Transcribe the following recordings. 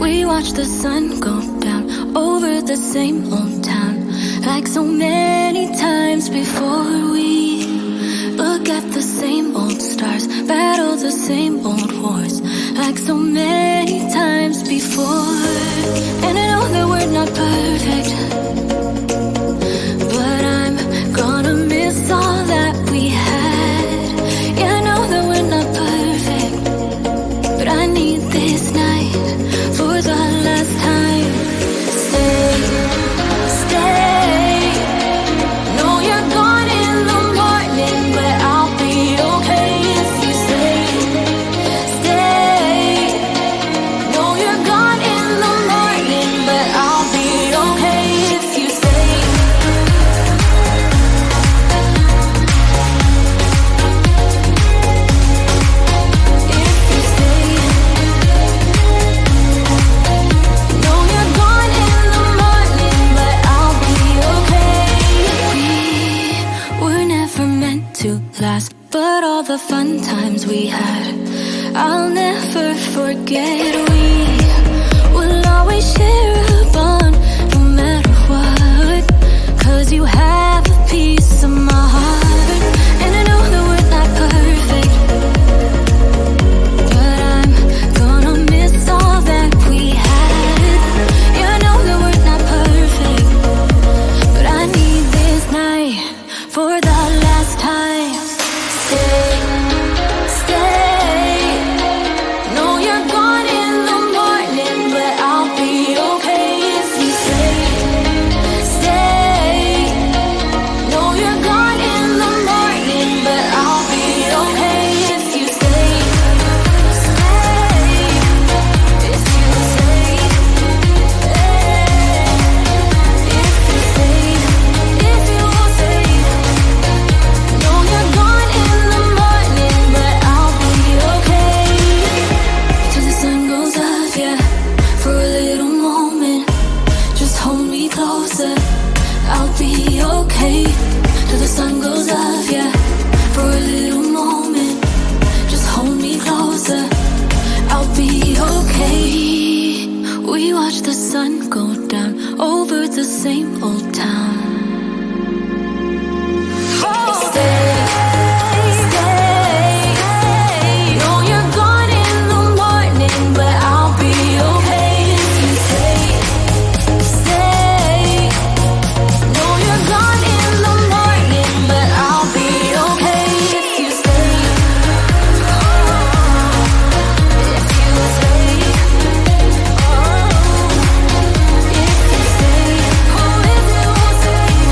We watch the sun go down over the same old town, like so many times before. We look at the same old stars, battle the same old wars, like so many times before. And I know that we're not perfect, but I'm gonna miss all that we had. Yeah, I know that we're not perfect, but I need this night for the last time. Stay, stay. Know you're gone in the morning, but I'll be okay if you stay. Stay. Know you're gone in the morning, but I'll be okay if you stay. If you stay. Know you're gone in the morning, but I'll be okay. We were never meant to last, but all the fun times we had, I'll never forget. We will always share a bond, no matter what, 'cause you have a piece of my heart. And I know that we're not perfect, but I'm gonna miss all that we had. Yeah, I know that we're not perfect, but I need this night for the last time. Stay, stay. Know you're gone in the morning, but I'll be okay if you stay. Stay. Know you're gone in the morning, but I'll be okay if you stay. Stay. If you stay. If you stay. If you stay. Know you're gone in the morning, but I'll be okay. Till the sun goes up, yeah, for a little moment. Just hold me closer, I'll be okay. Till the sun goes up, yeah, for a little moment. Just hold me closer, I'll be okay. We watch the sun go down over the same old town. Stay, stay. Know you're gone in the morning, but I'll be okay if you stay. Stay. Know you're gone in the morning, but I'll be okay if you stay. If you stay. If you stay. Oh, if you stay.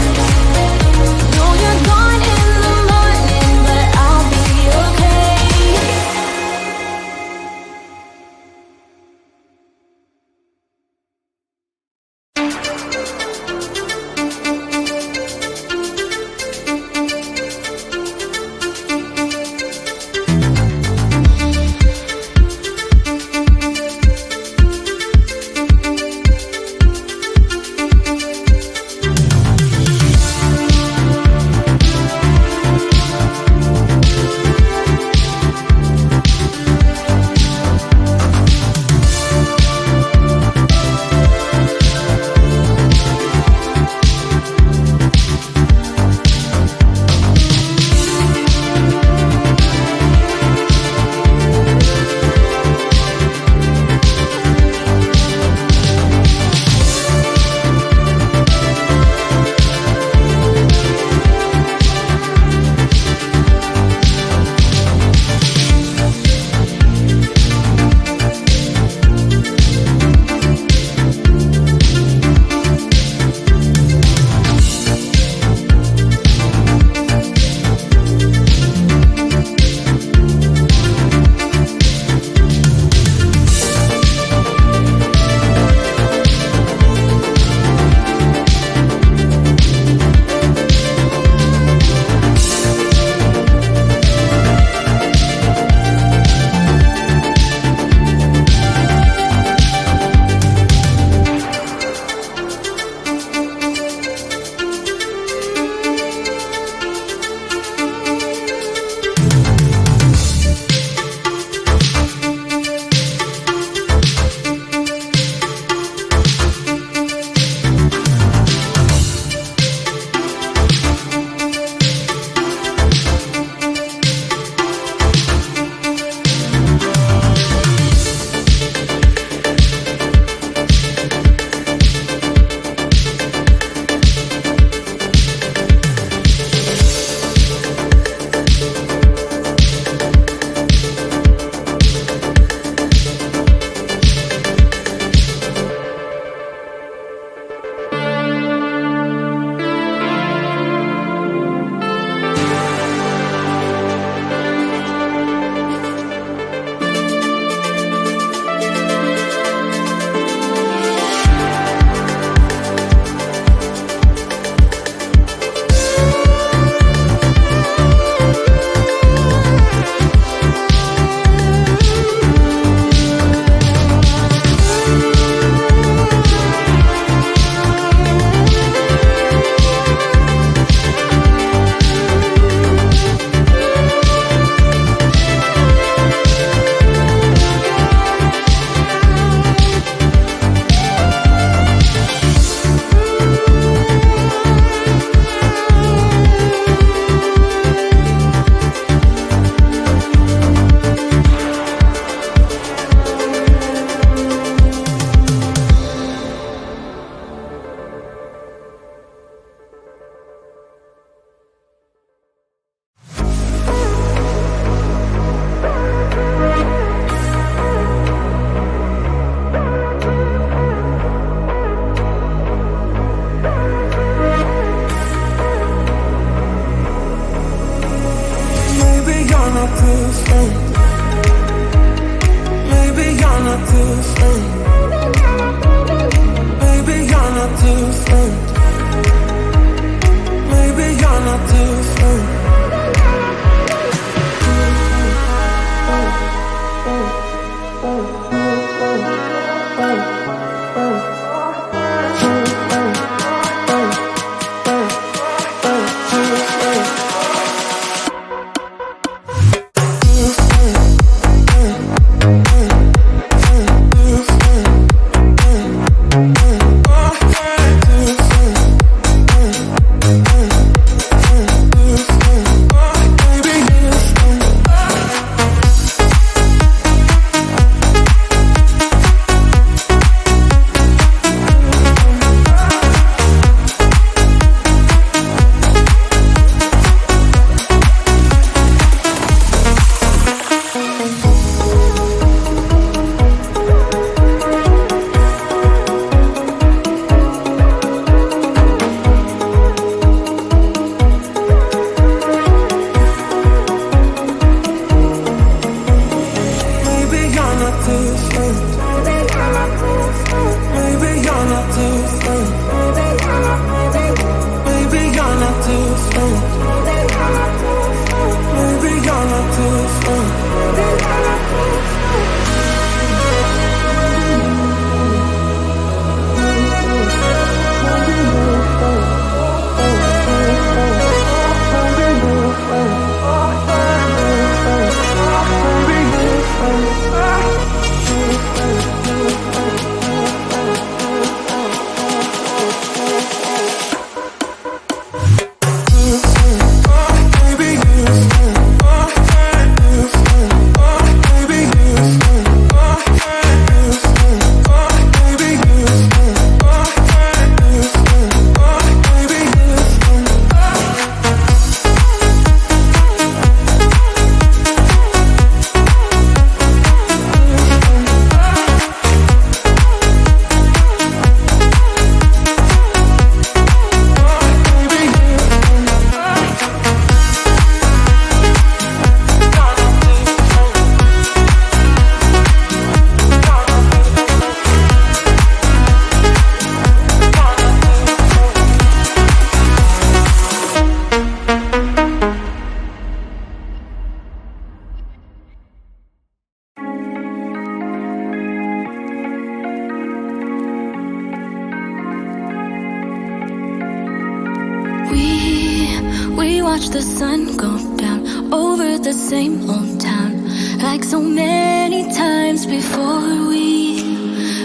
We watch the sun go down over the same old town, like so many times before. We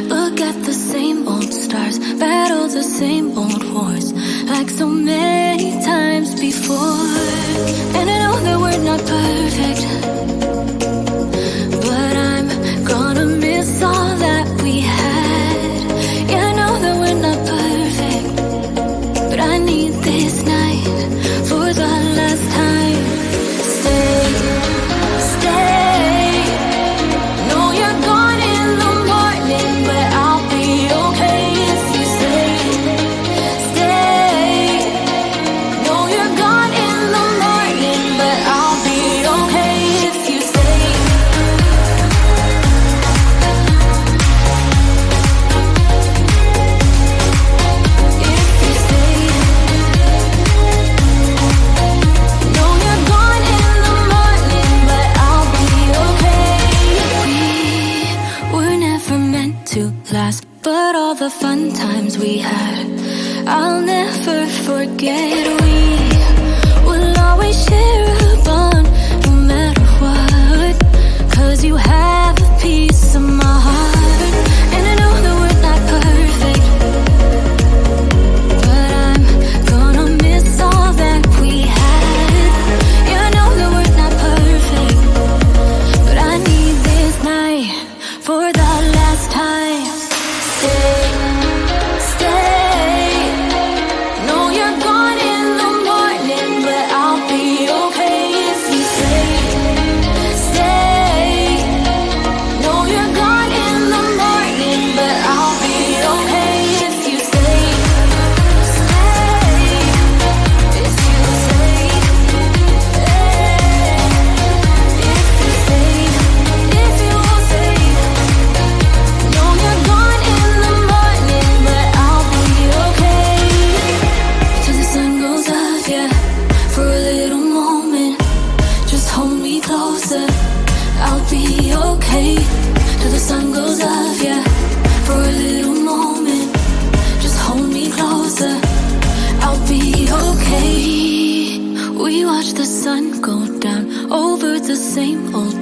look at the same old stars, battle the same old wars, like so many times before. And I know that we're not perfect, but I'm gonna miss all that we had. Yeah, I know that we're not perfect, but I need this night for the last time. Stay, stay. Know you're gone in the morning, but I'll be okay if you stay. Stay. Know you're gone in the morning, but I'll be okay if you stay. If you stay. Know you're gone in the morning, but I'll be okay. We were never meant to last, but all the fun times we had, I'll never forget. We will always share a bond, no matter what, 'cause you have a piece of my heart. And I know that we're not perfect, but I'm gonna miss all that we had. Yeah, I know that we're not perfect, but I need this night for the last time. Stay, stay. Know you're gone in the morning, but I'll be okay if you stay. Stay. Know you're gone in the morning, but I'll be okay if you stay. Stay. If you stay. If you stay. If you stay. Know you're gone in the morning, but I'll be okay. Till the sun goes up, yeah, for a little moment. Just hold me closer, I'll be okay. Till the sun goes up, yeah, for a little moment. Just hold me closer, I'll be okay. We watch the sun go down over the same old